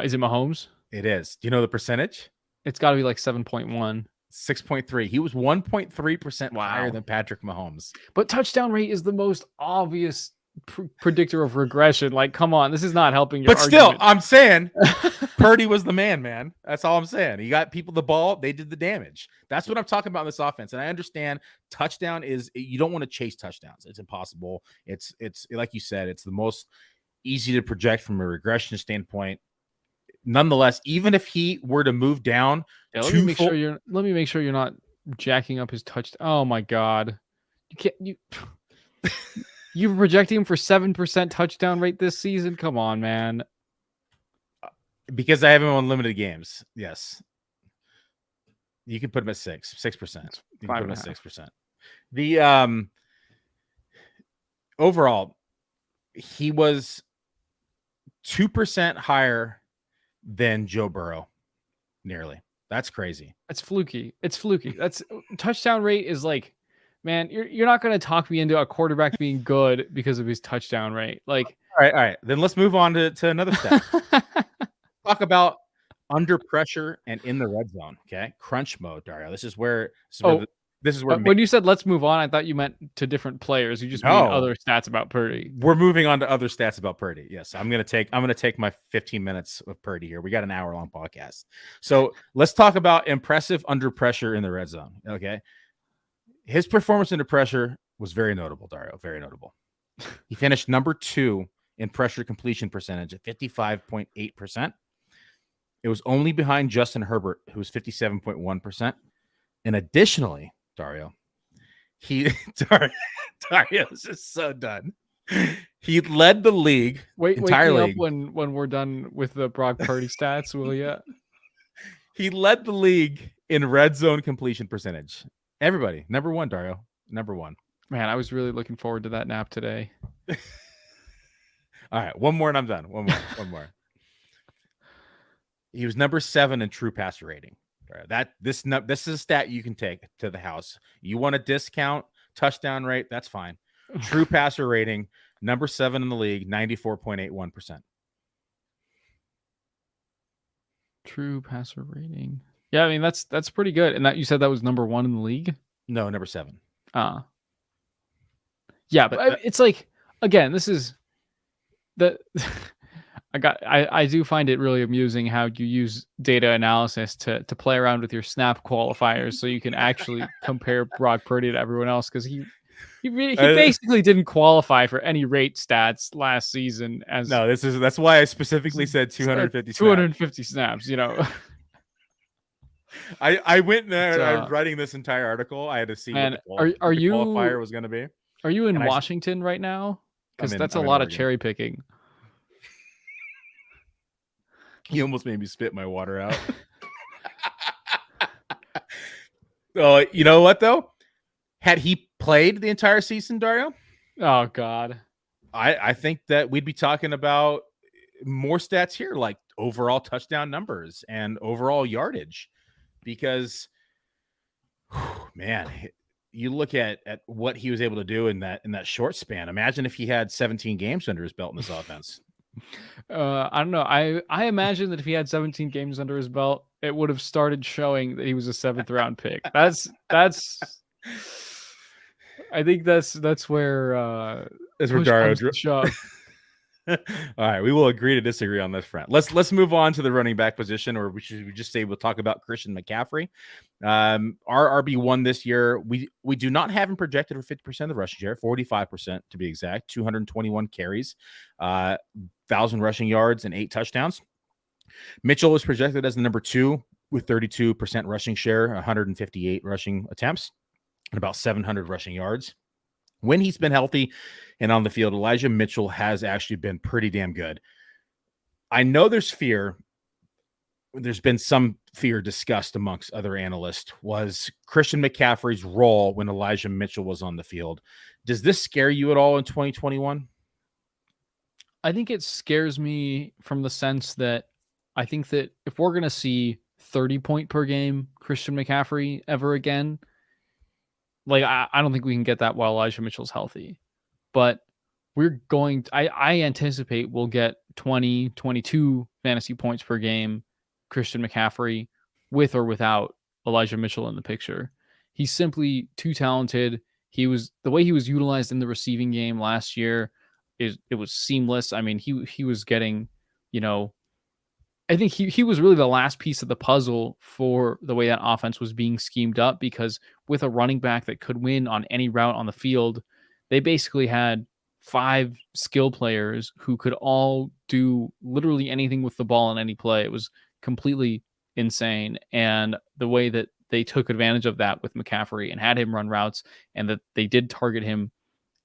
Is it Mahomes? It is. Do you know the percentage? It's got to be like 7.1. 6.3. He was 1.3% higher than Patrick Mahomes. But touchdown rate is the most obvious predictor of regression. Like, come on, this is not helping your argument. Still, I'm saying Purdy was the man. That's all I'm saying. You got people the ball, they did the damage. That's what I'm talking about in this offense. And I understand touchdown is, you don't want to chase touchdowns. It's impossible. It's like you said, it's the most easy to project from a regression standpoint. nonetheless, even if he were to move down, let me make sure you're not jacking up his touchdown. Oh my God, you're projecting him for 7% touchdown rate this season. Come on, man. Because I have him on limited games. Yes. You can put him at 6%. You can put him at 6%. The overall, he was 2% higher than Joe Burrow. Nearly. That's crazy. It's fluky. That's touchdown rate is like, man, you're not going to talk me into a quarterback being good because of his touchdown rate. Like, all right. Then let's move on to another stat. Talk about under pressure and in the red zone. Okay, crunch mode, Dario. This is where when you said let's move on, I thought you meant to different players. You just mean other stats about Purdy. We're moving on to other stats about Purdy. Yes, I'm gonna take my 15 minutes of Purdy here. We got an hour-long podcast, so let's talk about impressive under pressure in the red zone. Okay, his performance under pressure was very notable, Dario. Very notable. He finished number 2 in pressure completion percentage at 55.8%. It was only behind Justin Herbert, who was 57.1%. And additionally, Dario, Dario's just so done. He led the league. Wake me up when we're done with the Brock Purdy stats, will you? He led the league in red zone completion percentage. Everybody, number 1, Dario, number 1. Man, I was really looking forward to that nap today. All right, one more and I'm done. One more. He was number 7 in true passer rating. This is a stat you can take to the house. You want to discount touchdown rate? That's fine. True passer rating, number 7 in the league, 94.81%. True passer rating. Yeah, I mean that's pretty good. And that you said that was number 1 in the league? No, number 7. Yeah, but it's like, again, this is the I do find it really amusing how you use data analysis to play around with your snap qualifiers so you can actually compare Brock Purdy to everyone else, because he basically didn't qualify for any rate stats last season. That's why I specifically said 250 snaps, you know. I went there I'm writing this entire article. I had to see what the qualifier was going to be. Are you in Washington right now? Because that's a lot of cherry picking. You almost made me spit my water out. Oh, you know what, though? Had he played the entire season, Dario? Oh, God. I think that we'd be talking about more stats here, like overall touchdown numbers and overall yardage. Because, man, you look at what he was able to do in that short span. Imagine if he had 17 games under his belt in this offense. I don't know. I imagine that if he had 17 games under his belt, it would have started showing that he was a 7th round pick. That's I think that's where Dario shove. All right, we will agree to disagree on this front. Let's move on to the running back position, or we just say we'll talk about Christian McCaffrey. Our RB1 this year, we do not have him projected for 50% of the rushing share, 45% to be exact, 221 carries, 1,000 rushing yards, and 8 touchdowns. Mitchell is projected as the number 2 with 32% rushing share, 158 rushing attempts, and about 700 rushing yards. When he's been healthy and on the field, Elijah Mitchell has actually been pretty damn good. I know there's fear. There's been some fear discussed amongst other analysts was Christian McCaffrey's role when Elijah Mitchell was on the field. Does this scare you at all in 2021? I think it scares me from the sense that I think that if we're going to see 30 point per game Christian McCaffrey ever again, like, I don't think we can get that while Elijah Mitchell's healthy. But I anticipate we'll get 20, 22 fantasy points per game Christian McCaffrey with or without Elijah Mitchell in the picture. He's simply too talented. The way he was utilized in the receiving game last year, it was seamless. I mean, he was getting, I think he was really the last piece of the puzzle for the way that offense was being schemed up, because with a running back that could win on any route on the field, they basically had 5 skill players who could all do literally anything with the ball in any play. It was completely insane. And the way that they took advantage of that with McCaffrey and had him run routes, and that they did target him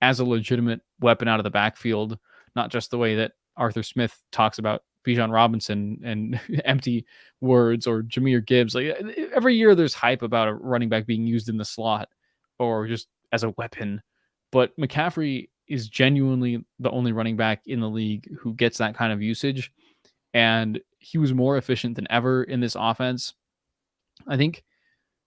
as a legitimate weapon out of the backfield, not just the way that Arthur Smith talks about Bijan Robinson and empty words, or Jahmyr Gibbs. Like every year there's hype about a running back being used in the slot or just as a weapon. But McCaffrey is genuinely the only running back in the league who gets that kind of usage. And he was more efficient than ever in this offense. I think,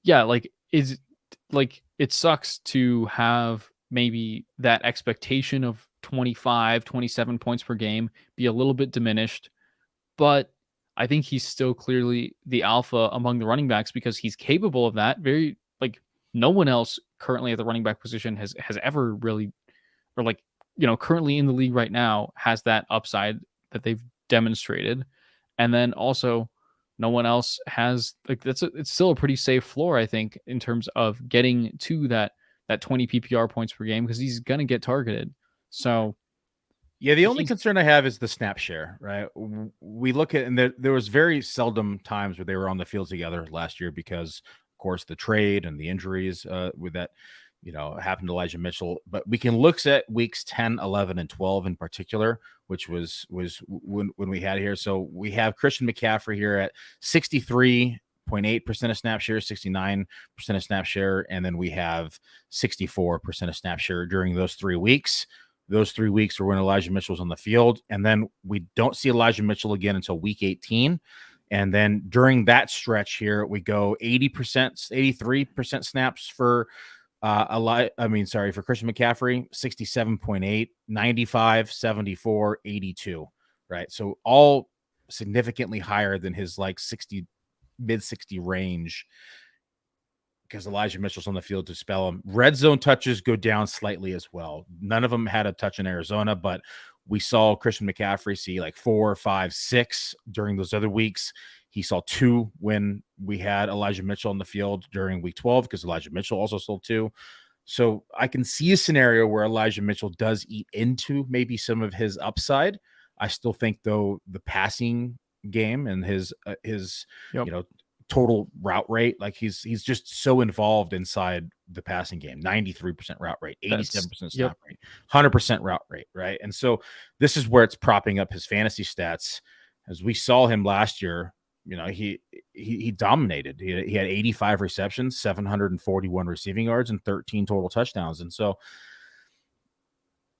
yeah, like it sucks to have maybe that expectation of 25, 27 points per game be a little bit diminished, but I think he's still clearly the alpha among the running backs because he's capable of that. Very, like, no one else currently at the running back position has ever really, or like, currently in the league right now has that upside that they've demonstrated. And then also no one else has, like, it's still a pretty safe floor, I think, in terms of getting to that 20 PPR points per game, because he's going to get targeted. So yeah, the only concern I have is the snap share, right? We look at, and there was very seldom times where they were on the field together last year because, of course, the trade and the injuries with that, happened to Elijah Mitchell. But we can look at weeks 10, 11, and 12 in particular, which was when we had here. So we have Christian McCaffrey here at 63.8% of snap share, 69% of snap share, and then we have 64% of snap share during those 3 weeks. Those 3 weeks were when Elijah Mitchell was on the field. And then we don't see Elijah Mitchell again until week 18. And then during that stretch here, we go 80%, 83% snaps for for Christian McCaffrey, 67.8, 95, 74, 82, right? So all significantly higher than his like 60, mid 60 range, because Elijah Mitchell's on the field to spell him. Red zone touches go down slightly as well. None of them had a touch in Arizona, but we saw Christian McCaffrey see like 4, 5, 6 during those other weeks. He saw 2 when we had Elijah Mitchell on the field during week 12, because Elijah Mitchell also saw 2. So I can see a scenario where Elijah Mitchell does eat into maybe some of his upside. I still think, though, the passing game and his total route rate, like he's just so involved inside the passing game. 93% route rate, 87% snap rate, 100% route rate, right? And so this is where it's propping up his fantasy stats. As we saw him last year, he dominated. He had 85 receptions, 741 receiving yards, and 13 total touchdowns. And so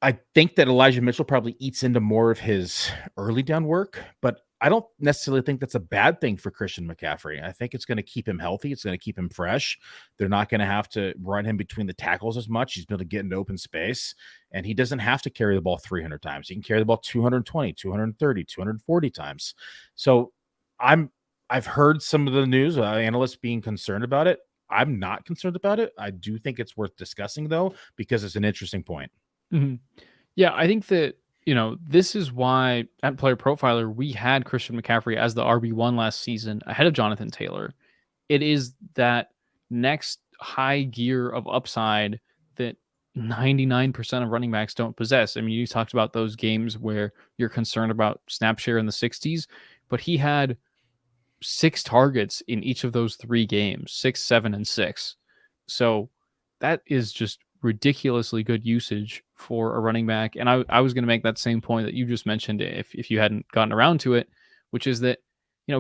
I think that Elijah Mitchell probably eats into more of his early down work, but I don't necessarily think that's a bad thing for Christian McCaffrey. I think it's going to keep him healthy. It's going to keep him fresh. They're not going to have to run him between the tackles as much. He's able to get into open space, and he doesn't have to carry the ball 300 times. He can carry the ball 220, 230, 240 times. So I've heard some of the news, analysts being concerned about it. I'm not concerned about it. I do think it's worth discussing, though, because it's an interesting point. Mm-hmm. Yeah, I think that, this is why at Player Profiler, we had Christian McCaffrey as the RB1 last season ahead of Jonathan Taylor. It is that next high gear of upside that 99% of running backs don't possess. I mean, you talked about those games where you're concerned about snap share in the 60s, but he had 6 targets in each of those 3 games, 6, 7, and 6. So that is just ridiculously good usage for a running back. And I was going to make that same point that you just mentioned if you hadn't gotten around to it, which is that,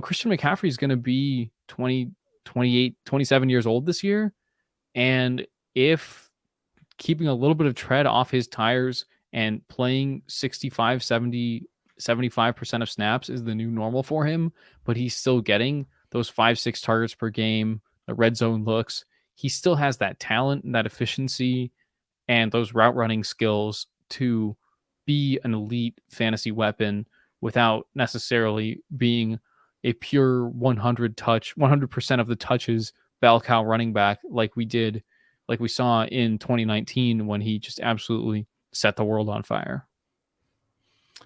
Christian McCaffrey is going to be 20, 28, 27 years old this year. And if keeping a little bit of tread off his tires and playing 65, 70, 75% of snaps is the new normal for him, but he's still getting those 5, 6 targets per game, the red zone looks, he still has that talent and that efficiency and those route running skills to be an elite fantasy weapon without necessarily being a pure 100% of the touches bell cow running back like we saw in 2019 when he just absolutely set the world on fire.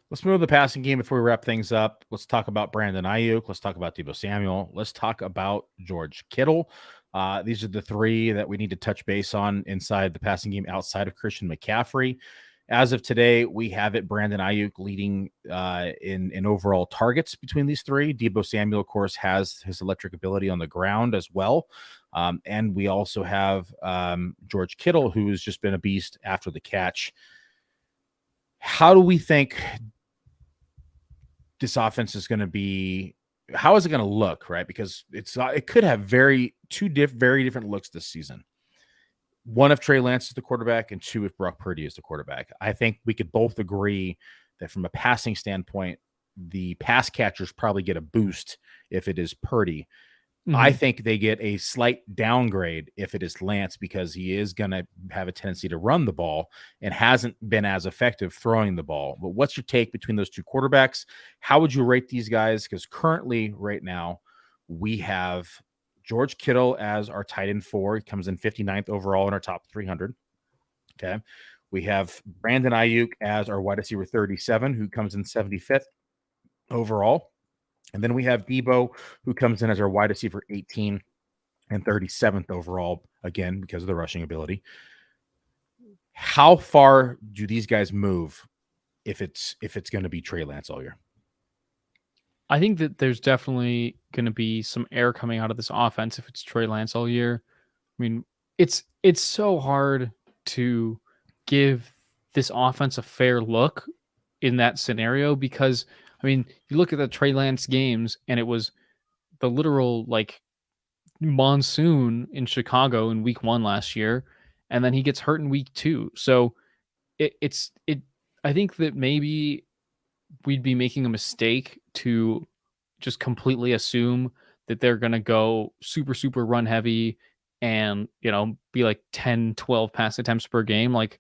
Let's move to the passing game before we wrap things up. Let's talk about Brandon Ayuk. Let's talk about Deebo Samuel. Let's talk about George Kittle. These are the 3 that we need to touch base on inside the passing game outside of Christian McCaffrey. As of today, we have it Brandon Ayuk leading in overall targets between these three. Deebo Samuel, of course, has his electric ability on the ground as well. And we also have George Kittle, who has just been a beast after the catch. How do we think this offense is going to be? How is it going to look, right? Because it could have very different looks this season. One, if Trey Lance is the quarterback, and two, if Brock Purdy is the quarterback. I think we could both agree that from a passing standpoint, the pass catchers probably get a boost if it is Purdy. Mm-hmm. I think they get a slight downgrade if it is Lance, because he is going to have a tendency to run the ball and hasn't been as effective throwing the ball. But what's your take between those two quarterbacks? How would you rate these guys? Because currently, right now, we have George Kittle as our tight end 4. He comes in 59th overall in our top 300. Okay. We have Brandon Ayuk as our wide receiver 37, who comes in 75th overall. And then we have Deebo, who comes in as our wide receiver 18 and 37th overall, again, because of the rushing ability. How far do these guys move if it's going to be Trey Lance all year? I think that there's definitely going to be some air coming out of this offense if it's Trey Lance all year. I mean, it's so hard to give this offense a fair look in that scenario because, I mean, you look at the Trey Lance games and it was the literal like monsoon in Chicago in week 1 last year, and then he gets hurt in week 2. So I think that maybe we'd be making a mistake to just completely assume that they're going to go super, super run heavy and, be like 10, 12 pass attempts per game, like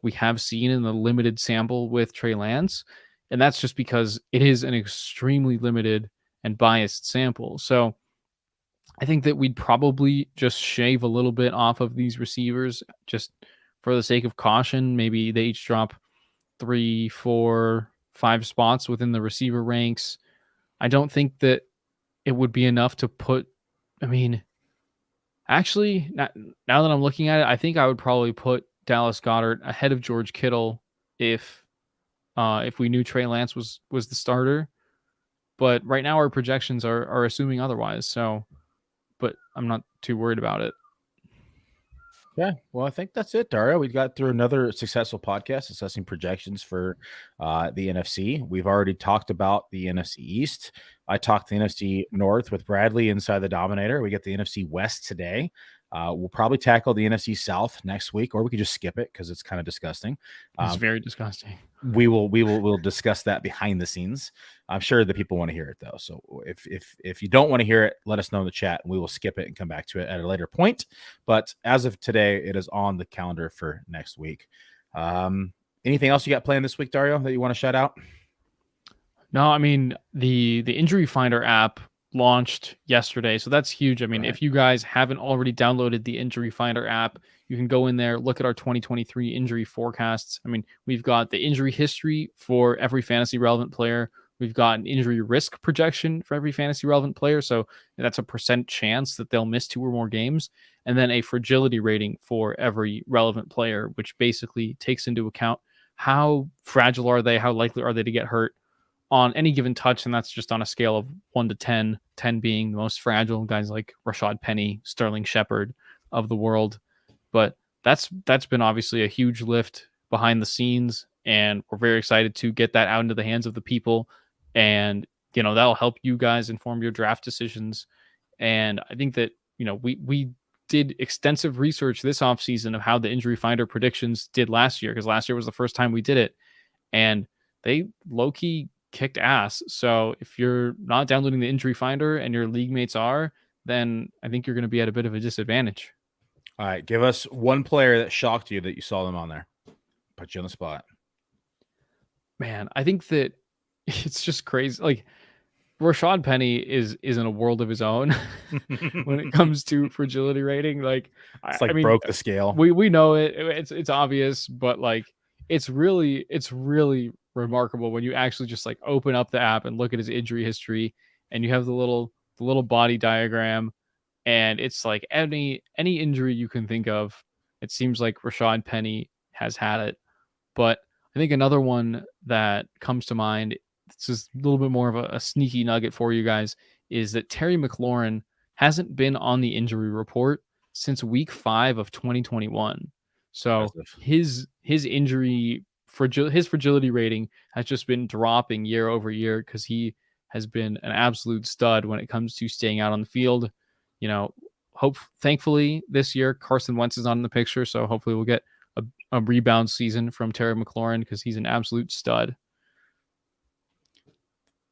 we have seen in the limited sample with Trey Lance. And that's just because it is an extremely limited and biased sample. So I think that we'd probably just shave a little bit off of these receivers just for the sake of caution. Maybe they each drop 3, 4, 5 spots within the receiver ranks. I don't think that it would be enough to put, actually, now that I'm looking at it, I think I would probably put Dallas Goedert ahead of George Kittle if we knew Trey Lance was the starter. But right now our projections are assuming otherwise. So, but I'm not too worried about it. Yeah, well, I think that's it, Dario. We got through another successful podcast assessing projections for the NFC. We've already talked about the NFC East. I talked the NFC North with Bradley inside the Dominator. We get the NFC West today. We'll probably tackle the NFC South next week, or we could just skip it because it's kind of disgusting. It's very disgusting. We'll discuss that behind the scenes. I'm sure that people want to hear it though. So if you don't want to hear it, let us know in the chat and we will skip it and come back to it at a later point. But as of today, it is on the calendar for next week. Anything else you got planned this week, Dario, that you want to shout out? No, the Injury Finder app launched yesterday, so that's huge. Right. If you guys haven't already downloaded the Injury Finder app, you can go in there, look at our 2023 injury forecasts. We've got the injury history for every fantasy relevant player. We've got an injury risk projection for every fantasy relevant player. So that's a % chance that they'll miss 2 or more games. And then a fragility rating for every relevant player, which basically takes into account how fragile are they, how likely are they to get hurt on any given touch. And that's just on a scale of 1 to 10, 10 being the most fragile, guys like Rashad Penny, Sterling Shepard of the world. But that's been obviously a huge lift behind the scenes, and we're very excited to get that out into the hands of the people. And, that'll help you guys inform your draft decisions. And I think that, we did extensive research this offseason of how the Injury Finder predictions did last year, because last year was the first time we did it. And they low-key kicked ass. So if you're not downloading the Injury Finder and your league mates are, then I think you're going to be at a bit of a disadvantage. All right, give us one player that shocked you that you saw them on there. Put you on the spot. Man, I think that it's just crazy. Like, Rashad Penny is in a world of his own when it comes to fragility rating. Like, it's like broke the scale. We know it. It's obvious, but like, it's really remarkable when you actually just like open up the app and look at his injury history, and you have the little body diagram. And it's like any injury you can think of, it seems like Rashad Penny has had it. But I think another one that comes to mind, this is a little bit more of a sneaky nugget for you guys, is that Terry McLaurin hasn't been on the injury report since week 5 of 2021. So his injury his fragility rating has just been dropping year over year because he has been an absolute stud when it comes to staying out on the field. Thankfully this year Carson Wentz is not in the picture, so hopefully we'll get a rebound season from Terry McLaurin because he's an absolute stud.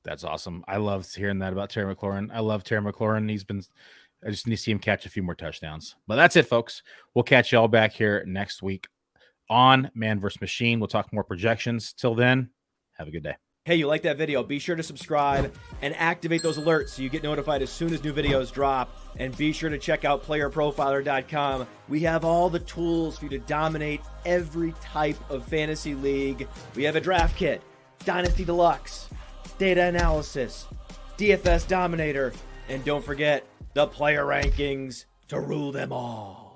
That's awesome. I love hearing that about Terry McLaurin. I love Terry McLaurin. I just need to see him catch a few more touchdowns. But that's it, folks. We'll catch y'all back here next week on Man vs. Machine. We'll talk more projections. Till then, have a good day. Hey, you like that video? Be sure to subscribe and activate those alerts so you get notified as soon as new videos drop. And be sure to check out playerprofiler.com. We have all the tools for you to dominate every type of fantasy league. We have a draft kit, Dynasty Deluxe, data analysis, DFS Dominator, and don't forget the player rankings to rule them all.